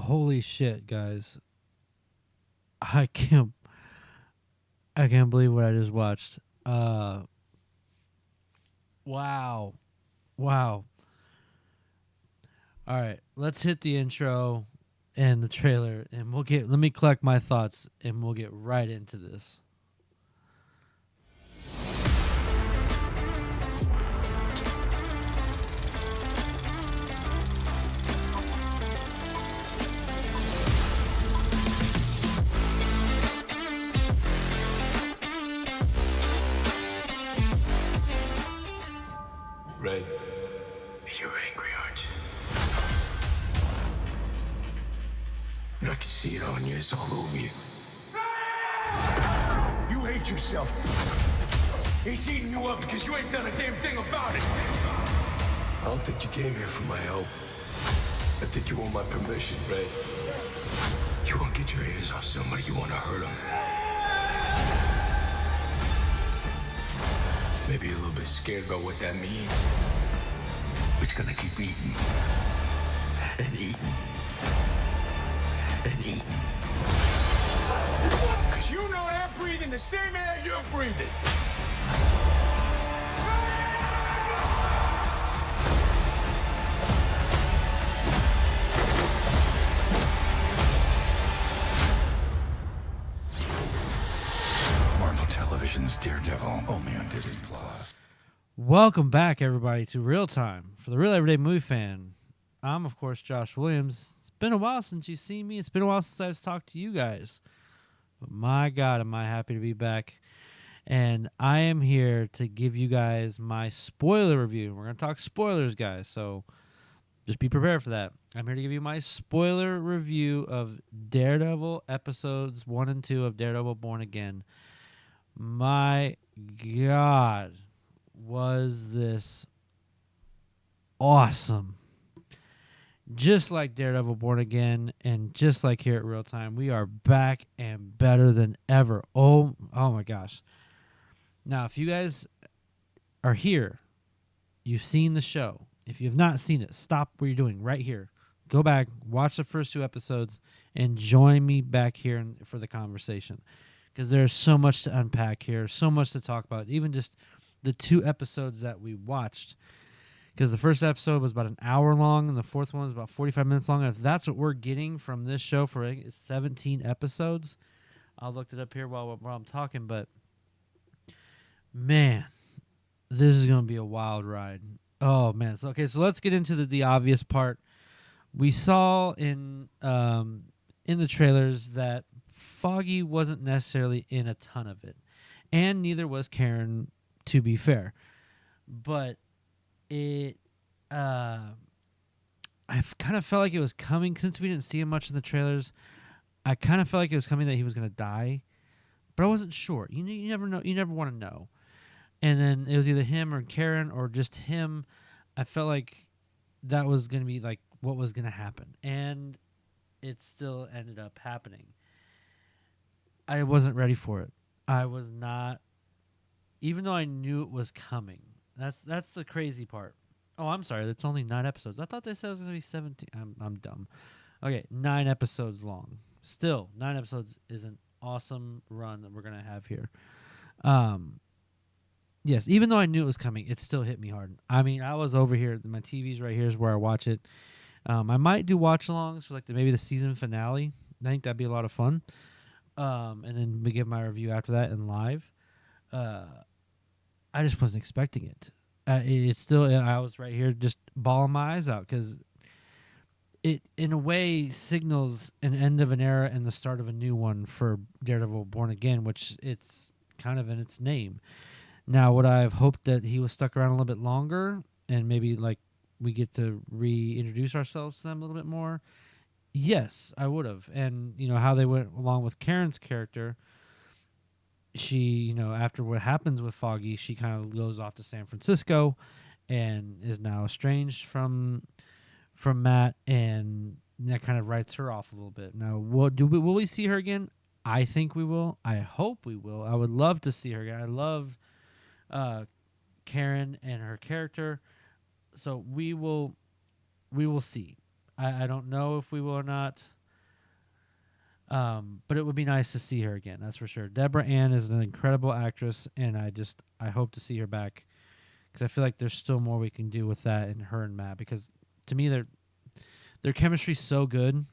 Holy shit, guys. I can't believe what I just watched. Wow. Wow. All right, let's hit the intro and the trailer and let me collect my thoughts and we'll get right into this. Red, you're angry, aren't you? And I can see it on you. It's all over you. You hate yourself. He's eating you up because you ain't done a damn thing about it. I don't think you came here for my help. I think you want my permission, Red. You want to get your hands on somebody, you want to hurt them. Maybe a little bit scared about what that means. But you're gonna keep eating. And eating. And eating. Cause you know they're breathing the same air you're breathing. Television's Daredevil, only on Disney Plus. Welcome back, everybody, to ReelTime for the Real Everyday Movie Fan. I'm, of course, Josh Williams. It's been a while since you've seen me. It's been a while since I've talked to you guys. But my God, am I happy to be back. And I am here to give you guys my spoiler review. We're going to talk spoilers, guys, so just be prepared for that. I'm here to give you my spoiler review of Daredevil episodes 1 and 2 of Daredevil Born Again. My God, was this awesome. Just like Daredevil Born Again and just like here at ReelTime, we are back and better than ever. Oh my gosh. Now, if you guys are here, you've seen the show. If you have not seen it, stop what you're doing right here. Go back, watch the first 2 episodes, and join me back here for the conversation. Because there's so much to unpack here, so much to talk about, even just the 2 episodes that we watched. Because the first episode was about an hour long, and the fourth one was about 45 minutes long. And if that's what we're getting from this show for 17 episodes, I'll look it up here while I'm talking. But, man, this is going to be a wild ride. Oh, man. So let's get into the obvious part. We saw in the trailers that Foggy wasn't necessarily in a ton of it, and neither was Karen, to be fair. But I kind of felt like it was coming since we didn't see him much in the trailers. I kind of felt like it was coming that he was going to die, but I wasn't sure. You never know. You never want to know. And then it was either him or Karen or just him. I felt like that was going to be like what was going to happen, and it still ended up happening. I wasn't ready for it. I was not, even though I knew it was coming. That's the crazy part. Oh, I'm sorry. That's only 9 episodes. I thought they said it was going to be 17. I'm dumb. Okay, 9 episodes long. Still, 9 episodes is an awesome run that we're going to have here. Yes, even though I knew it was coming, it still hit me hard. I mean, I was over here. My TV's right here is where I watch it. I might do watch-alongs for maybe the season finale. I think that'd be a lot of fun. And then we give my review after that in live. I just wasn't expecting it. It's still, I was right here just bawling my eyes out because it, in a way, signals an end of an era and the start of a new one for Daredevil Born Again, which it's kind of in its name. Now, would I have hoped that he was stuck around a little bit longer and maybe we get to reintroduce ourselves to them a little bit more? Yes, I would have. And, how they went along with Karen's character, she, after what happens with Foggy, she kind of goes off to San Francisco and is now estranged from Matt, and that kind of writes her off a little bit. Now, will we see her again? I think we will. I hope we will. I would love to see her again. I love Karen and her character. So we will see. I don't know if we will or not. But it would be nice to see her again. That's for sure. Deborah Ann is an incredible actress, and I hope to see her back because I feel like there's still more we can do with that in her and Matt. Because to me, their chemistry's so good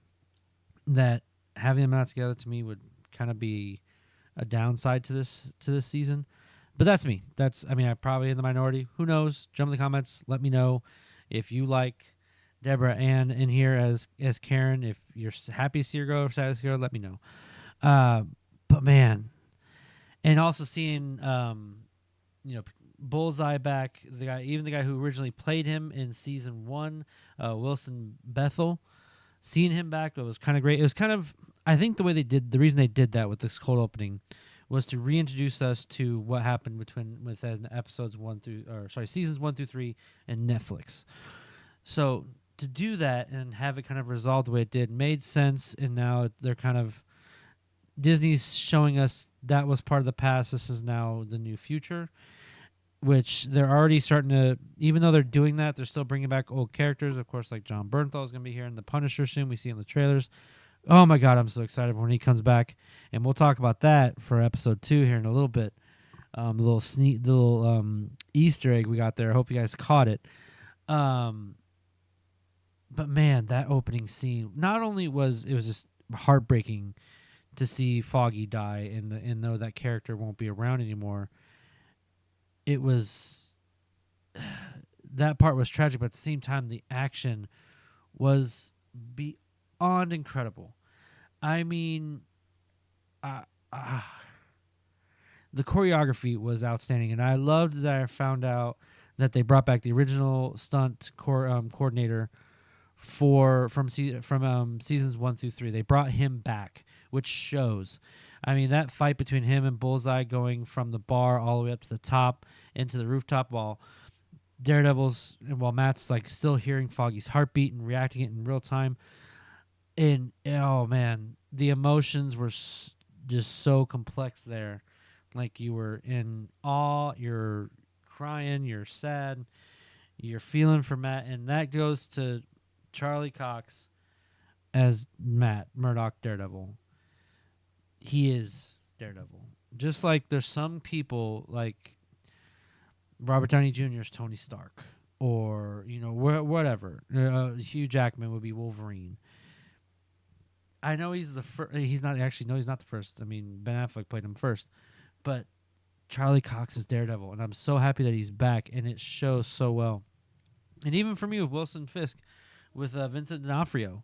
that having them out together to me would kind of be a downside to this season. But that's me. I'm probably in the minority. Who knows? Jump in the comments. Let me know if you like Deborah Ann in here as Karen. If you're happy to see her go or sad to see her, let me know. But man, and also seeing Bullseye back, the guy who originally played him in season 1, Wilson Bethel, seeing him back, it was kind of great. It was kind of, I think the reason they did that with this cold opening was to reintroduce us to what happened with seasons 1 through 3 and Netflix. So to do that and have it kind of resolved the way it did made sense, and now they're kind of, Disney's showing us that was part of the past. This is now the new future, which they're already starting to, even though they're doing that, they're still bringing back old characters. Of course, like John Bernthal is going to be here in The Punisher soon. We see in the trailers. Oh my God, I'm so excited when he comes back. And we'll talk about that for episode 2 here in a little bit. The little Easter egg we got there. I hope you guys caught it. But man, that opening scene, not only was it was just heartbreaking to see Foggy die and know that character won't be around anymore. It was that part was tragic, but at the same time, the action was beyond incredible. I mean, the choreography was outstanding, and I loved that I found out that they brought back the original stunt coordinator from seasons 1 through 3. They brought him back, which shows. I mean, that fight between him and Bullseye going from the bar all the way up to the top into the rooftop while Matt's like still hearing Foggy's heartbeat and reacting it in real time. And oh man, the emotions were just so complex there. Like you were in awe, you're crying, you're sad, you're feeling for Matt, and that goes to Charlie Cox as Matt Murdock Daredevil. He is Daredevil. Just like there's some people like Robert Downey Jr.'s Tony Stark, or whatever. Hugh Jackman would be Wolverine. I know he's the first. He's not actually. No, he's not the first. I mean, Ben Affleck played him first, but Charlie Cox is Daredevil, and I'm so happy that he's back, and it shows so well. And even for me with Wilson Fisk, with Vincent D'Onofrio,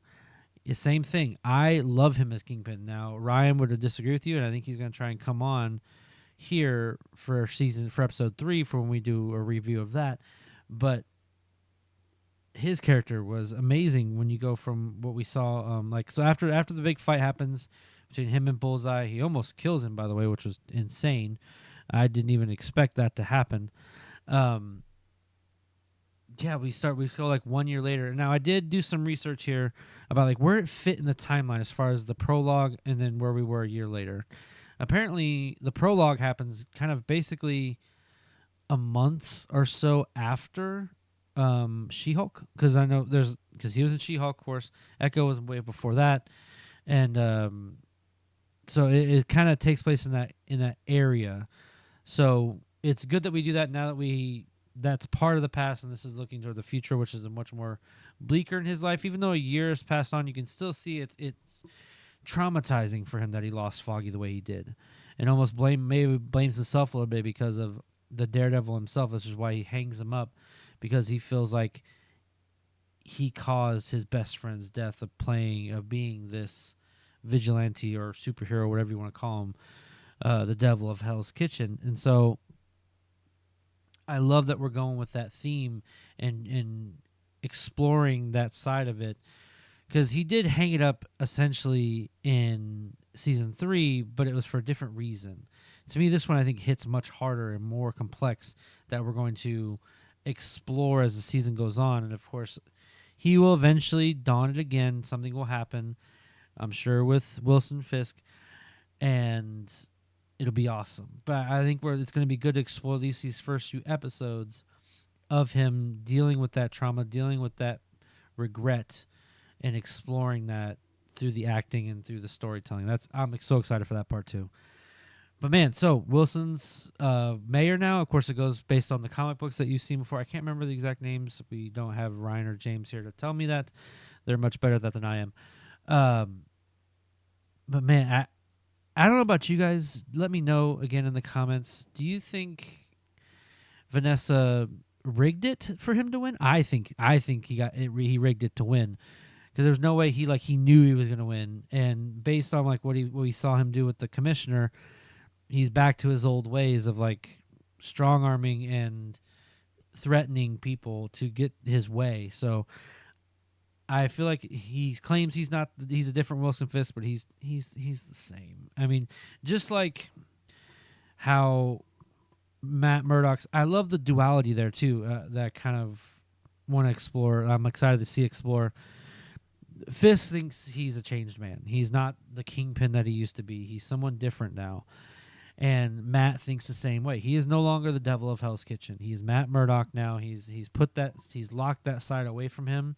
same thing. I love him as Kingpin. Now Ryan would disagree with you, and I think he's going to try and come on here for episode 3 for when we do a review of that. But his character was amazing when you go from what we saw. So after the big fight happens between him and Bullseye, he almost kills him, by the way, which was insane. I didn't even expect that to happen. We go like 1 year later. Now I did do some research here about like where it fit in the timeline as far as the prologue and then where we were a year later. Apparently the prologue happens kind of basically a month or so after She-Hulk, because I know because he was in She-Hulk, of course. Echo was way before that, and so it kind of takes place in that area. So it's good that we do that now that that's part of the past, and this is looking toward the future, which is a much more bleaker in his life. Even though a year has passed on, you can still see it's traumatizing for him that he lost Foggy the way he did, and almost blames himself a little bit because of the Daredevil himself, which is why he hangs him up, because he feels like he caused his best friend's death of being this vigilante or superhero, whatever you want to call him, the devil of Hell's Kitchen. And so I love that we're going with that theme and exploring that side of it, because he did hang it up essentially in season 3, but it was for a different reason. To me, this one I think hits much harder and more complex that we're going to explore as the season goes on. And of course, he will eventually don it again. Something will happen, I'm sure, with Wilson Fisk, and it'll be awesome. But I think it's going to be good to explore these first few episodes of him dealing with that trauma, dealing with that regret, and exploring that through the acting and through the storytelling. I'm so excited for that part too. But man, so Wilson's mayor now. Of course, it goes based on the comic books that you've seen before. I can't remember the exact names. We don't have Ryan or James here to tell me that. They're much better at that than I am. But man, I don't know about you guys. Let me know again in the comments. Do you think Vanessa rigged it for him to win? I think he rigged it to win, because there's no way he knew he was going to win. And based on what we saw him do with the commissioner, he's back to his old ways of strong arming and threatening people to get his way. So I feel like he claims he's a different Wilson Fisk, but he's the same. I mean, just like how Matt Murdock's, I love the duality there too. That kind of want to explore. I'm excited to see explore. Fisk thinks he's a changed man. He's not the kingpin that he used to be. He's someone different now. And Matt thinks the same way. He is no longer the devil of Hell's Kitchen. He's Matt Murdock now. He's locked that side away from him.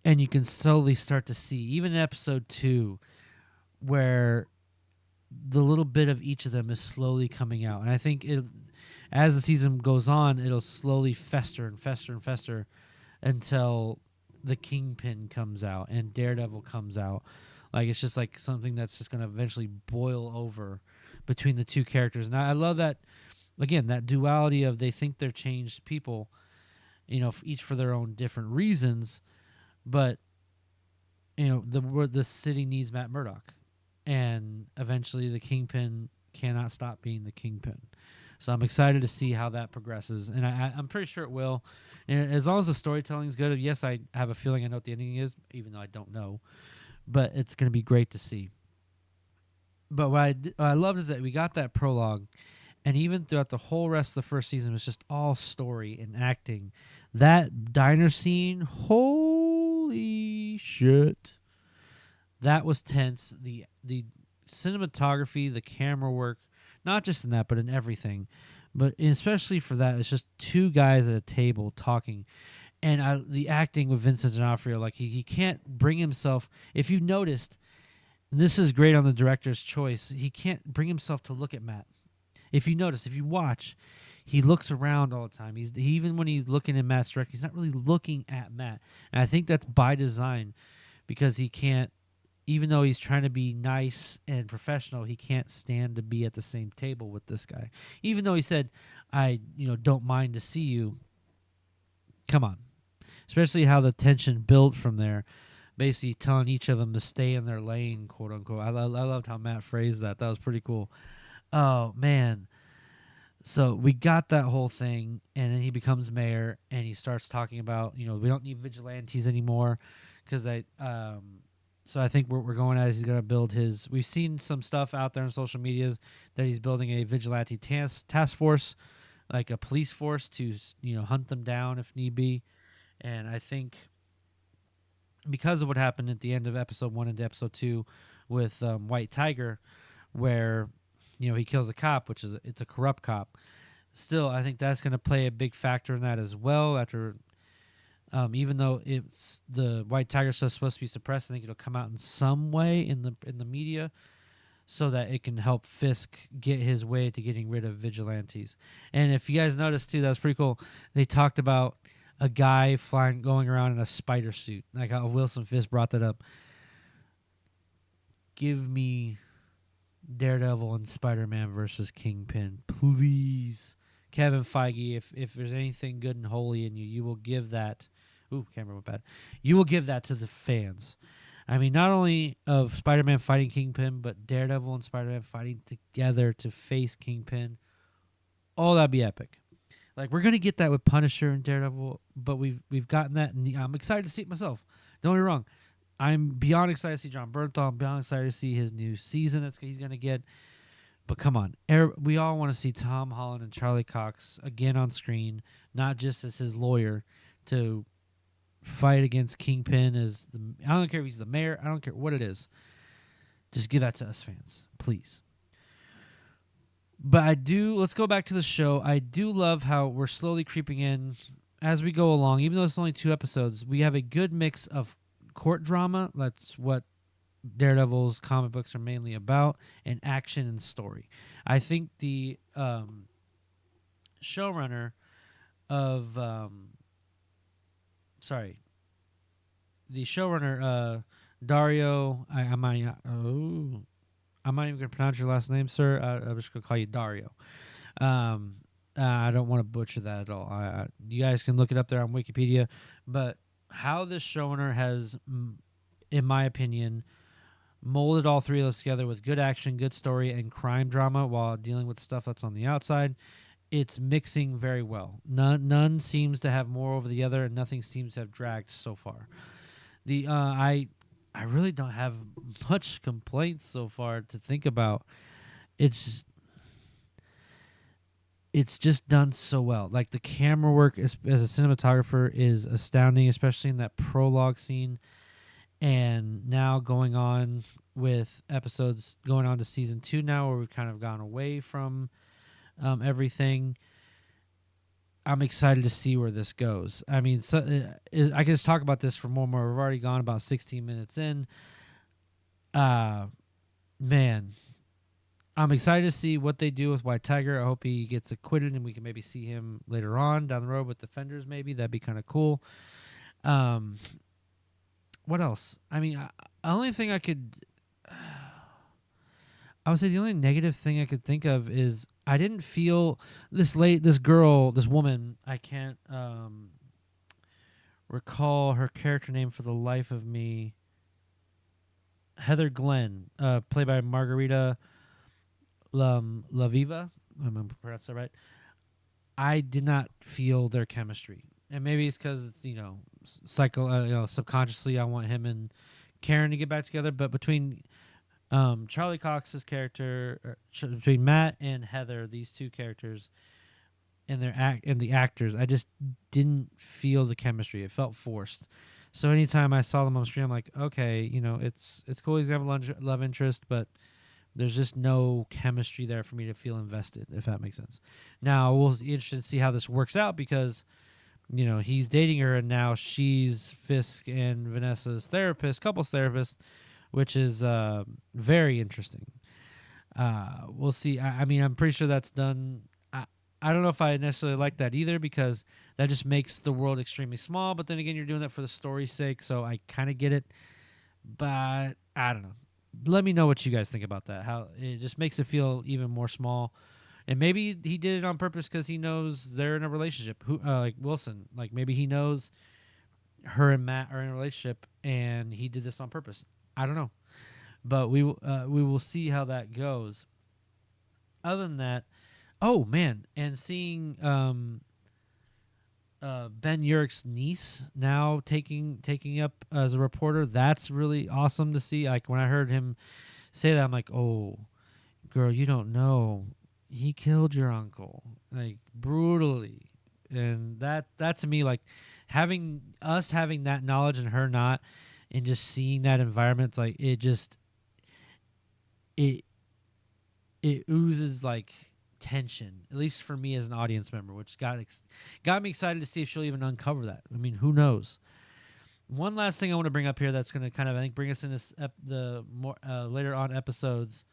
And you can slowly start to see, even in episode 2, where the little bit of each of them is slowly coming out. And I think as the season goes on, it'll slowly fester and fester and fester until the Kingpin comes out and Daredevil comes out. It's just something that's just going to eventually boil over between the two characters. And I love that, again, that duality of they think they're changed people, each for their own different reasons. But the city needs Matt Murdock, and eventually the Kingpin cannot stop being the Kingpin. So I'm excited to see how that progresses, and I'm pretty sure it will. And as long as the storytelling is good, yes, I have a feeling I know what the ending is, even though I don't know. But it's going to be great to see. But what I loved is that we got that prologue, and even throughout the whole rest of the first season, it was just all story and acting. That diner scene, holy shit. That was tense. The cinematography, the camera work, not just in that, but in everything. But especially for that, it's just two guys at a table talking. And the acting with Vincent D'Onofrio, he can't bring himself. If you've noticed, and this is great on the director's choice, he can't bring himself to look at Matt. If you notice, if you watch, he looks around all the time. Even when he's looking at Matt's direction, he's not really looking at Matt. And I think that's by design, because he can't, even though he's trying to be nice and professional, he can't stand to be at the same table with this guy. Even though he said, I don't mind to see you. Come on. Especially how the tension built from there, basically telling each of them to stay in their lane, quote unquote. I loved how Matt phrased that. That was pretty cool. Oh, man. So we got that whole thing, and then he becomes mayor, and he starts talking about, we don't need vigilantes anymore, because so I think what we're going at is he's going to build his. We've seen some stuff out there on social medias that he's building a vigilante task force, like a police force to hunt them down if need be. And I think because of what happened at the end of episode 1 into episode 2 with White Tiger, where he kills a cop, it's a corrupt cop. Still, I think that's going to play a big factor in that as well. After, even though it's the White Tiger stuff supposed to be suppressed, I think it'll come out in some way in the media, so that it can help Fisk get his way to getting rid of vigilantes. And if you guys noticed too, that was pretty cool. They talked about a guy going around in a spider suit. Like how Wilson Fisk brought that up. Give me Daredevil and Spider-Man versus Kingpin, please. Kevin Feige, if there's anything good and holy in you, you will give that. Ooh, camera went bad. You will give that to the fans. I mean, not only of Spider-Man fighting Kingpin, but Daredevil and Spider-Man fighting together to face Kingpin. Oh, that'd be epic. We're gonna get that with Punisher and Daredevil, but we've gotten that, and I'm excited to see it myself. Don't get me wrong. I'm beyond excited to see John Bernthal. I'm beyond excited to see his new season that he's going to get. But come on. We all want to see Tom Holland and Charlie Cox again on screen, not just as his lawyer, to fight against Kingpin as I don't care if he's the mayor. I don't care what it is. Just give that to us fans, please. But let's go back to the show. I do love how we're slowly creeping in as we go along. Even though it's only 2 episodes, we have a good mix of court drama. That's what Daredevil's comic books are mainly about, and action and story. I think the showrunner of sorry, the showrunner Dario. I'm not even gonna pronounce your last name, sir. I'm just gonna call you Dario. Um, I don't want to butcher that at all. You guys can look it up there on Wikipedia. But how this showrunner has, in my opinion, molded all three of those together with good action, good story, and crime drama while dealing with stuff that's on the outside, it's mixing very well. None seems to have more over the other, and nothing seems to have dragged so far. I really don't have much complaints so far to think about. It's just done so well. Like the camera work as a cinematographer is astounding, especially in that prologue scene. And now going on with episodes going on to season 2 now, where we've kind of gone away from everything. I'm excited to see where this goes. I mean, I can just talk about this for more. We've already gone about 16 minutes in. Man, I'm excited to see what they do with White Tiger. I hope he gets acquitted and we can maybe see him later on down the road with Defenders. Maybe that'd be kind of cool. What else? I mean, the only thing I would say the only negative thing I could think of is I didn't feel this woman. I can't recall her character name for the life of me. Heather Glenn, played by Margarita Levieva. I'm going to pronounce that right. I did not feel their chemistry. And maybe it's because, subconsciously I want him and Karen to get back together. But between Charlie Cox's character, between Matt and Heather, these two characters and the actors, I just didn't feel the chemistry. It felt forced. So anytime I saw them on screen, I'm like, okay, it's cool. He's gonna have a love interest, but there's just no chemistry there for me to feel invested, if that makes sense. Now we'll be interested to see how this works out because, he's dating her and now she's Fisk and Vanessa's couples therapist, which is very interesting. We'll see. I mean, I'm pretty sure that's done. I don't know if I necessarily like that either because that just makes the world extremely small. But then again, you're doing that for the story's sake, so I kind of get it. But I don't know. Let me know what you guys think about that. How it just makes it feel even more small. And maybe he did it on purpose because he knows they're in a relationship. Like Wilson, like maybe he knows her and Matt are in a relationship, and he did this on purpose. I don't know, but we will see how that goes. Other than that, oh man, and seeing Ben Urich's niece now taking up as a reporter, that's really awesome to see. Like when I heard him say that, I'm like, oh, girl, you don't know, he killed your uncle, like brutally, and that to me, like having that knowledge and her not, and just seeing that environment, it's like it oozes like tension, at least for me as an audience member, which got me excited to see if she'll even uncover that. I mean, who knows? One last thing I want to bring up here that's going to kind of, I think, bring us into the more later on episodes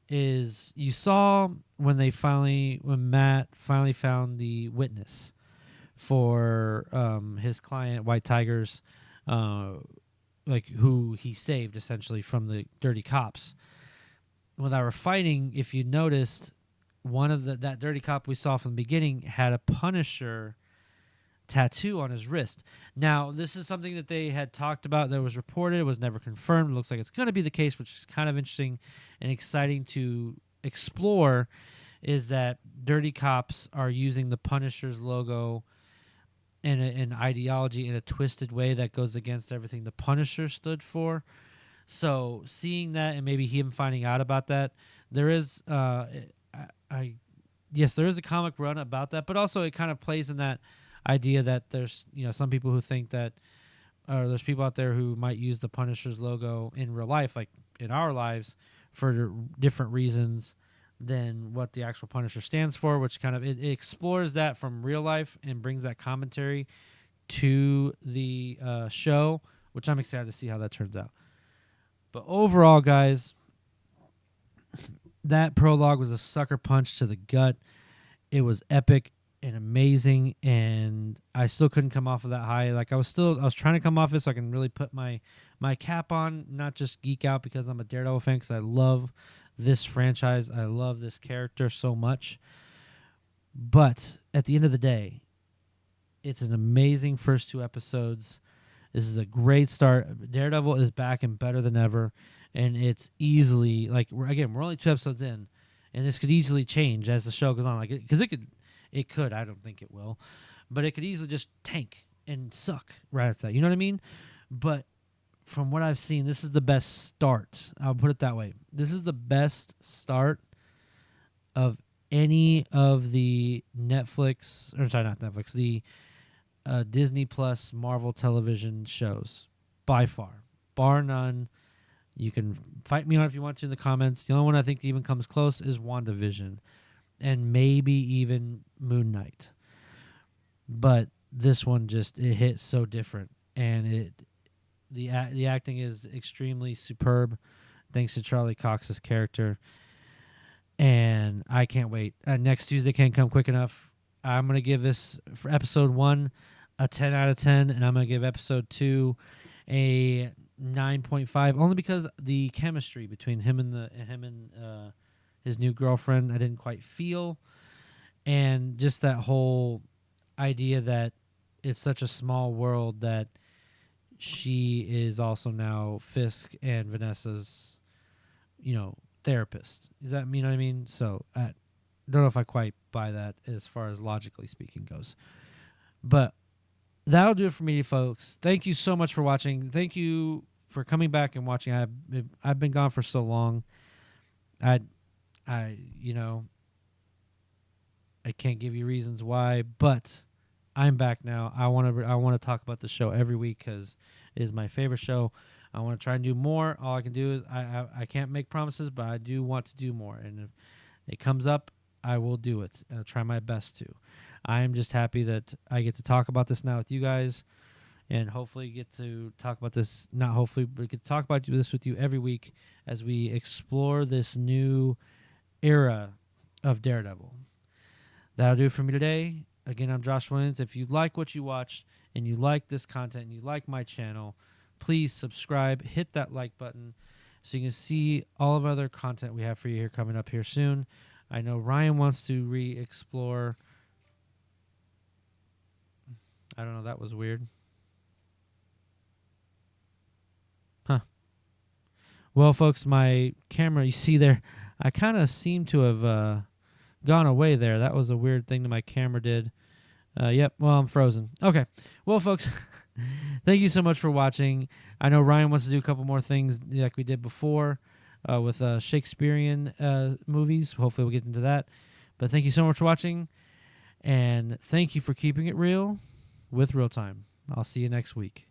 is you saw when Matt finally found the witness for his client White Tiger's, like who he saved essentially from the dirty cops. When they were fighting, if you noticed, one of that dirty cop we saw from the beginning had a Punisher tattoo on his wrist. Now, this is something that they had talked about that was reported. It was never confirmed. It looks like it's going to be the case, which is kind of interesting and exciting to explore, is that dirty cops are using the Punisher's logo and an ideology in a twisted way that goes against everything the Punisher stood for. So seeing that and maybe him finding out about that, there is there is a comic run about that, but also it kind of plays in that idea that there's some people who think that, or there's people out there who might use the Punisher's logo in real life, like in our lives, for different reasons than what the actual Punisher stands for, which kind of it explores that from real life and brings that commentary to the show, which I'm excited to see how that turns out. But overall, guys, that prologue was a sucker punch to the gut. It was epic and amazing, and I still couldn't come off of that high. Like I was trying to come off it so I can really put my cap on, not just geek out because I'm a Daredevil fan, because I love this franchise. I love this character so much. But at the end of the day, it's an amazing first 2 episodes. This is a great start. Daredevil is back and better than ever, and it's easily we're only 2 episodes in, and this could easily change as the show goes on. Because it could. I don't think it will, but it could easily just tank and suck right after that. You know what I mean? But from what I've seen, this is the best start. I'll put it that way. This is the best start of any of the Netflix, or sorry, not Netflix, the Disney Plus Marvel television shows, by far, bar none. You can fight me on it if you want to in the comments. The only one I think even comes close is WandaVision, and maybe even Moon Knight. But this one it hit so different, and the acting is extremely superb, thanks to Charlie Cox's character. And I can't wait. Next Tuesday can't come quick enough. I'm going to give this, for episode 1, a 10 out of 10, and I'm going to give episode 2 a 9.5, only because the chemistry between him and his new girlfriend I didn't quite feel, and just that whole idea that it's such a small world that she is also now Fisk and Vanessa's, therapist. Does that mean what I mean? So I don't know if I quite buy that as far as logically speaking goes. But that'll do it for me, folks. Thank you so much for watching. Thank you for coming back and watching. I've been gone for so long. I can't give you reasons why, but I'm back now. I want to talk about the show every week because it is my favorite show. I want to try and do more. All I can do is I can't make promises, but I do want to do more. And if it comes up, I will do it. I'll try my best to. I am just happy that I get to talk about this now with you guys, and hopefully get to talk about this. Not hopefully, but get to talk about this with you every week as we explore this new era of Daredevil. That'll do it for me today. Again, I'm Josh Williams. If you like what you watched and you like this content and you like my channel, please subscribe, hit that like button so you can see all of other content we have for you here coming up here soon. I know Ryan wants to re-explore. I don't know, that was weird. Huh. Well, folks, my camera, you see there, I kind of seem to have gone away there. That was a weird thing that my camera did. Yep, well, I'm frozen. Okay. Well, folks, thank you so much for watching. I know Ryan wants to do a couple more things like we did before with Shakespearean movies. Hopefully we'll get into that. But thank you so much for watching, and thank you for keeping it real with ReelTime. I'll see you next week.